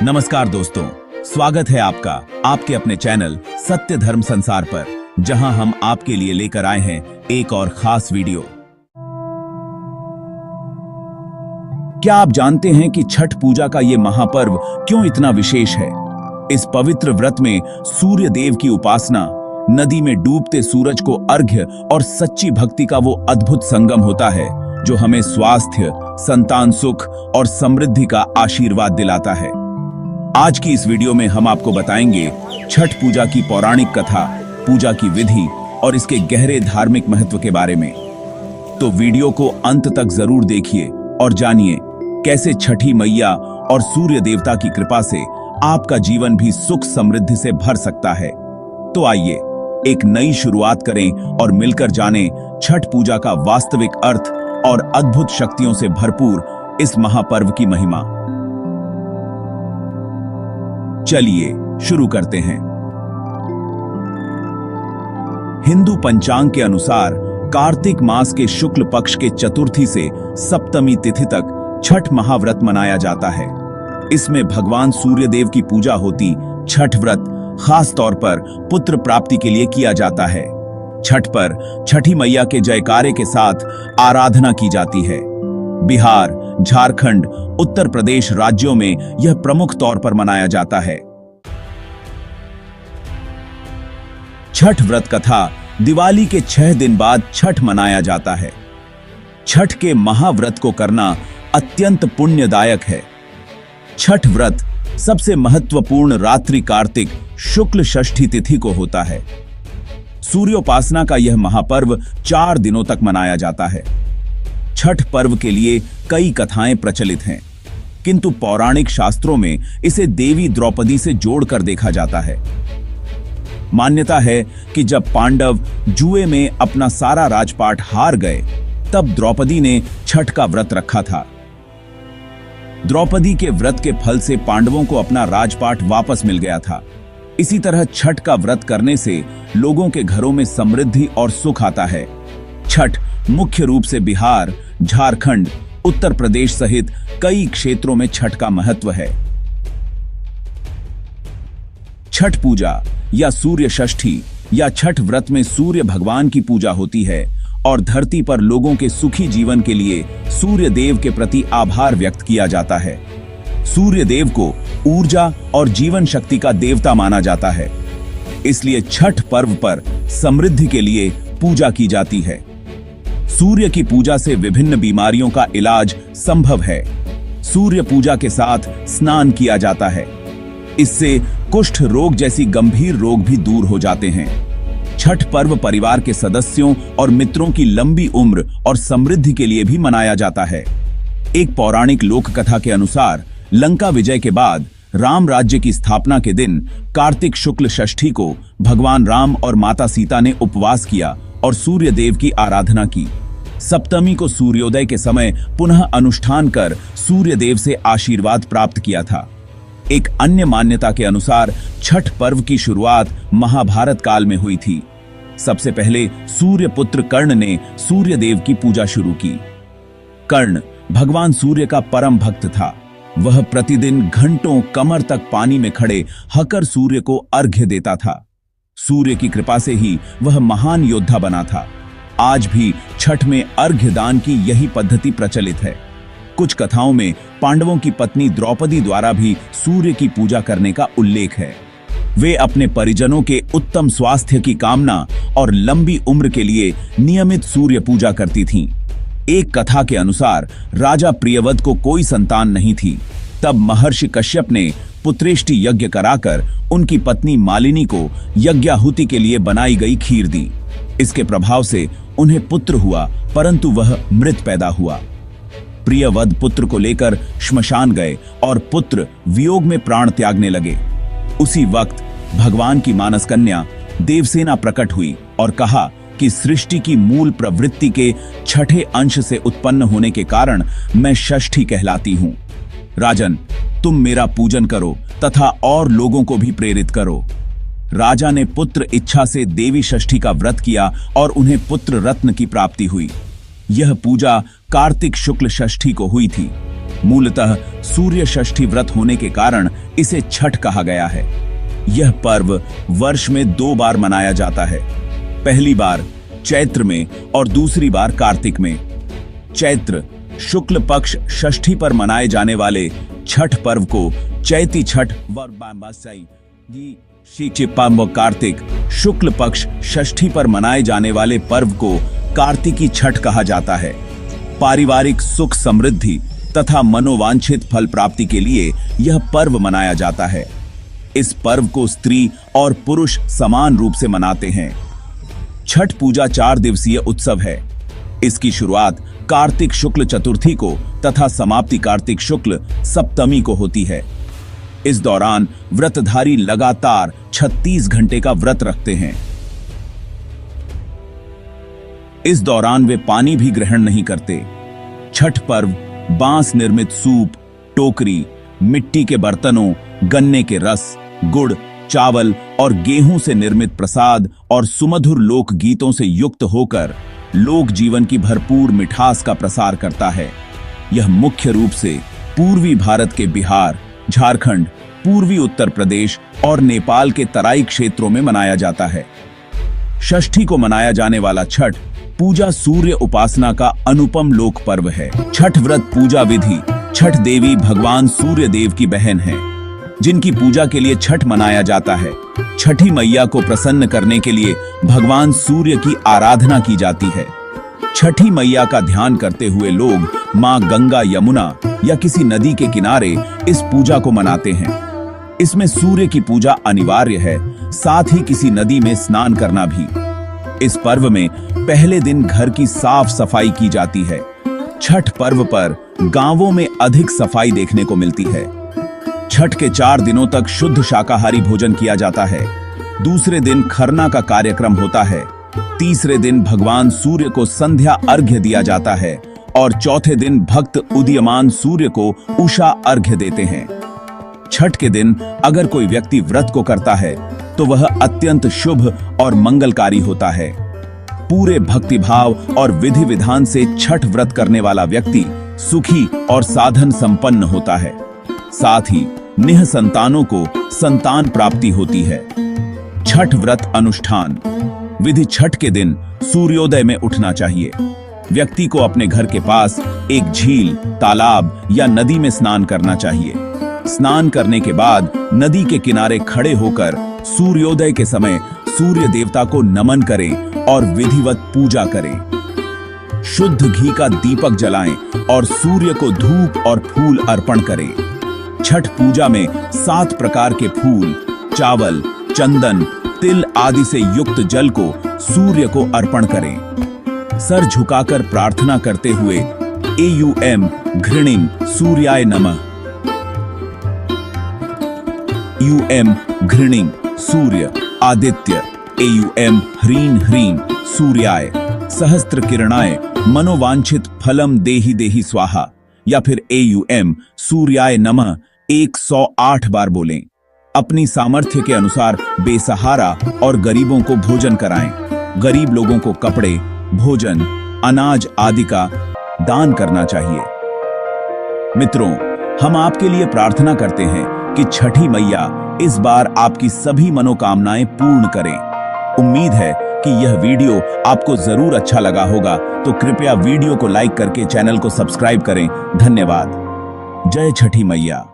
नमस्कार दोस्तों, स्वागत है आपका आपके अपने चैनल सत्य धर्म संसार पर, जहां हम आपके लिए लेकर आए हैं एक और खास वीडियो। क्या आप जानते हैं कि छठ पूजा का ये महापर्व क्यों इतना विशेष है? इस पवित्र व्रत में सूर्य देव की उपासना, नदी में डूबते सूरज को अर्घ्य और सच्ची भक्ति का वो अद्भुत संगम होता है जो हमें स्वास्थ्य, संतान सुख और समृद्धि का आशीर्वाद दिलाता है। आज की इस वीडियो में हम आपको बताएंगे छठ पूजा की पौराणिक कथा, पूजा की विधि और इसके गहरे धार्मिक महत्व के बारे में। तो वीडियो को अंत तक जरूर देखिए और जानिए कैसे छठी मैया और सूर्य देवता की कृपा से आपका जीवन भी सुख समृद्धि से भर सकता है। तो आइए एक नई शुरुआत करें और मिलकर जानें छठ पूजा का वास्तविक अर्थ और अद्भुत शक्तियों से भरपूर इस महापर्व की महिमा। चलिए शुरू करते हैं। हिंदू पंचांग के अनुसार कार्तिक मास के शुक्ल पक्ष के चतुर्थी से सप्तमी तिथि तक छठ महाव्रत मनाया जाता है। इसमें भगवान सूर्यदेव की पूजा होती। छठ व्रत खास तौर पर पुत्र प्राप्ति के लिए किया जाता है। छठ पर छठी मैया के जयकारे के साथ आराधना की जाती है। बिहार, झारखंड, उत्तर प्रदेश राज्यों में यह प्रमुख तौर पर मनाया जाता है। छठ व्रत कथा दिवाली के 6 दिन बाद छठ मनाया जाता है। छठ के महाव्रत को करना अत्यंत पुण्यदायक है। छठ व्रत सबसे महत्वपूर्ण रात्रि कार्तिक शुक्ल षष्ठी तिथि को होता है। सूर्योपासना का यह महापर्व 4 दिनों तक मनाया जाता है। छठ पर्व के लिए कई कथाएं प्रचलित हैं, किंतु पौराणिक शास्त्रों में इसे देवी द्रौपदी से जोड़कर देखा जाता है। मान्यता है कि जब पांडव जुए में अपना सारा राजपाट हार गए, तब द्रौपदी ने छठ का व्रत रखा था। द्रौपदी के व्रत के फल से पांडवों को अपना राजपाट वापस मिल गया था। इसी तरह छठ का व्रत करने से लोगों के घरों में समृद्धि और सुख आता है। छठ मुख्य रूप से बिहार, झारखंड, उत्तर प्रदेश सहित कई क्षेत्रों में छठ का महत्व है। छठ पूजा या सूर्य षष्ठी या छठ व्रत में सूर्य भगवान की पूजा होती है और धरती पर लोगों के सुखी जीवन के लिए सूर्य देव के प्रति आभार व्यक्त किया जाता है। सूर्य देव को ऊर्जा और जीवन शक्ति का देवता माना जाता है, इसलिए छठ पर्व पर समृद्धि के लिए पूजा की जाती है। सूर्य की पूजा से विभिन्न बीमारियों का इलाज संभव है। सूर्य पूजा के साथ स्नान किया जाता है। इससे कुष्ठ रोग जैसी गंभीर रोग भी दूर हो जाते हैं। छठ पर्व परिवार के सदस्यों और मित्रों की लंबी उम्र और समृद्धि के लिए भी मनाया जाता है। एक पौराणिक लोक कथा के अनुसार लंका विजय के बाद राम राज्य की स्थापना के दिन कार्तिक शुक्ल षष्ठी को भगवान राम और माता सीता ने उपवास किया और सूर्य देव की आराधना की। सप्तमी को सूर्योदय के समय पुनः अनुष्ठान कर सूर्य देव से आशीर्वाद प्राप्त किया था। एक अन्य मान्यता के अनुसार छठ पर्व की शुरुआत महाभारत काल में हुई थी। सबसे पहले सूर्य पुत्र कर्ण ने सूर्य देव की पूजा शुरू की। कर्ण भगवान सूर्य का परम भक्त था। वह प्रतिदिन घंटों कमर तक पानी में खड़े हकर सूर्य को अर्घ्य देता था। सूर्य की कृपा से ही वह महान योद्धा बना था। आज भी छठ में अर्घ्य दान की यही पद्धति प्रचलित है। कुछ कथाओं में पांडवों की पत्नी द्रौपदी द्वारा भी सूर्य की पूजा करने का उल्लेख है। वे अपने परिजनों के उत्तम स्वास्थ्य की कामना और लंबी उम्र के लिए नियमित सूर्य पूजा करती थीं। एक कथा के अनुसार राजा प्रियव्रत को कोई संतान नहीं थी। तब महर्षि कश्यप ने पुत्रेष्टि यज्ञ कराकर उनकी पत्नी मालिनी को यज्ञाहुति के लिए बनाई गई खीर दी। इसके प्रभाव से उन्हें पुत्र हुआ, परंतु वह मृत पैदा हुआ। प्रियव्रत पुत्र को लेकर श्मशान गए और पुत्र वियोग में प्राण त्यागने लगे। उसी वक्त भगवान की मानस कन्या देवसेना प्रकट हुई और कहा कि सृष्टि की मूल प्रवृत्ति के छठे अंश से उत्पन्न होने के कारण मैं षष्ठी कहलाती हूँ। राजन, तुम मेरा पूजन करो तथा और लोगों को भी प्रेरित करो। राजा ने पुत्र इच्छा से देवी षष्ठी का व्रत किया और उन्हें पुत्र रत्न की प्राप्ति हुई। यह पूजा कार्तिक शुक्ल षष्ठी को हुई थी। मूलतः सूर्य षष्ठी व्रत होने के कारण इसे छठ कहा गया है। यह पर्व वर्ष में 2 बार मनाया जाता है, पहली बार चैत्र में और दूसरी बार कार्तिक में। चैत्र शुक्ल पक्ष षष्ठी पर मनाए जाने वाले छठ पर्व को चैती छठ व कार्तिक शुक्ल पक्ष षष्ठी पर मनाए जाने वाले पर्व को कार्तिकी छठ कहा जाता है। पारिवारिक सुख समृद्धि तथा मनोवांछित फल प्राप्ति के लिए यह पर्व मनाया जाता है। इस पर्व को स्त्री और पुरुष समान रूप से मनाते हैं। छठ पूजा 4 दिवसीय उत्सव है। इसकी शुरुआत कार्तिक शुक्ल चतुर्थी को तथा समाप्ति कार्तिक शुक्ल सप्तमी को होती है। इस दौरान व्रतधारी लगातार 36 घंटे का व्रत रखते हैं। इस दौरान वे पानी भी ग्रहण नहीं करते। छठ पर्व बांस निर्मित सूप, टोकरी, मिट्टी के बर्तनों, गन्ने के रस, गुड़, चावल और गेहूं से निर्मित प्रसाद और सुमधुर लोक गीतों से युक्त होकर लोक जीवन की भरपूर मिठास का प्रसार करता है। यह मुख्य रूप से पूर्वी भारत के बिहार, झारखंड, पूर्वी उत्तर प्रदेश और नेपाल के तराई क्षेत्रों में मनाया जाता है। षष्ठी को मनाया जाने वाला छठ पूजा सूर्य उपासना का अनुपम लोक पर्व है। छठ व्रत पूजा विधि छठ देवी भगवान सूर्य देव की बहन है, जिनकी पूजा के लिए छठ मनाया जाता है। छठी मैया को प्रसन्न करने के लिए भगवान सूर्य की आराधना की जाती है। छठी मैया का ध्यान करते हुए लोग मां गंगा, यमुना या किसी नदी के किनारे इस पूजा को मनाते हैं। इसमें सूर्य की पूजा अनिवार्य है, साथ ही किसी नदी में स्नान करना भी। इस पर्व में पहले दिन घर की साफ सफाई की जाती है। छठ पर्व पर गांवों में अधिक सफाई देखने को मिलती है। छठ के 4 दिनों तक शुद्ध शाकाहारी भोजन किया जाता है। दूसरे दिन खरना का कार्यक्रम होता है। तीसरे दिन भगवान सूर्य को संध्या अर्घ्य दिया जाता है और चौथे दिन भक्त उदीयमान सूर्य को उषा अर्घ्य देते हैं। छठ के दिन अगर कोई व्यक्ति व्रत को करता है तो वह अत्यंत शुभ और मंगलकारी होता है। पूरे भक्तिभाव और विधि विधान से छठ व्रत करने वाला व्यक्ति सुखी और साधन संपन्न होता है। साथ ही निह संतानों को संतान प्राप्ति होती है। छठ व्रत अनुष्ठान विधि छठ के दिन सूर्योदय में उठना चाहिए। व्यक्ति को अपने घर के पास एक झील, तालाब या नदी में स्नान करना चाहिए। स्नान करने के बाद नदी के किनारे खड़े होकर सूर्योदय के समय सूर्य देवता को नमन करें और विधिवत पूजा करें। शुद्ध घी का दीपक जलाएं और सूर्य को धूप और फूल अर्पण करें। छठ पूजा में 7 प्रकार के फूल, चावल, चंदन, तिल आदि से युक्त जल को सूर्य को अर्पण करें। सर झुकाकर प्रार्थना करते हुए एयूएम घृणिं सूर्याय नमः, यूएम घृणिं सूर्य आदित्य, एयूएम ह्रीं ह्रीं सूर्याय सहस्त्र किरणाय मनोवांछित फलम देहि देहि स्वाहा, या फिर एयूएम सूर्याय नमः 108 बार बोलें। अपनी सामर्थ्य के अनुसार बेसहारा और गरीबों को भोजन कराएं। गरीब लोगों को कपड़े, भोजन, अनाज आदि का दान करना चाहिए। मित्रों, हम आपके लिए प्रार्थना करते हैं कि छठी मैया इस बार आपकी सभी मनोकामनाएं पूर्ण करें। उम्मीद है कि यह वीडियो आपको जरूर अच्छा लगा होगा, तो कृपया वीडियो को लाइक करके चैनल को सब्सक्राइब करें। धन्यवाद। जय छठी मैया।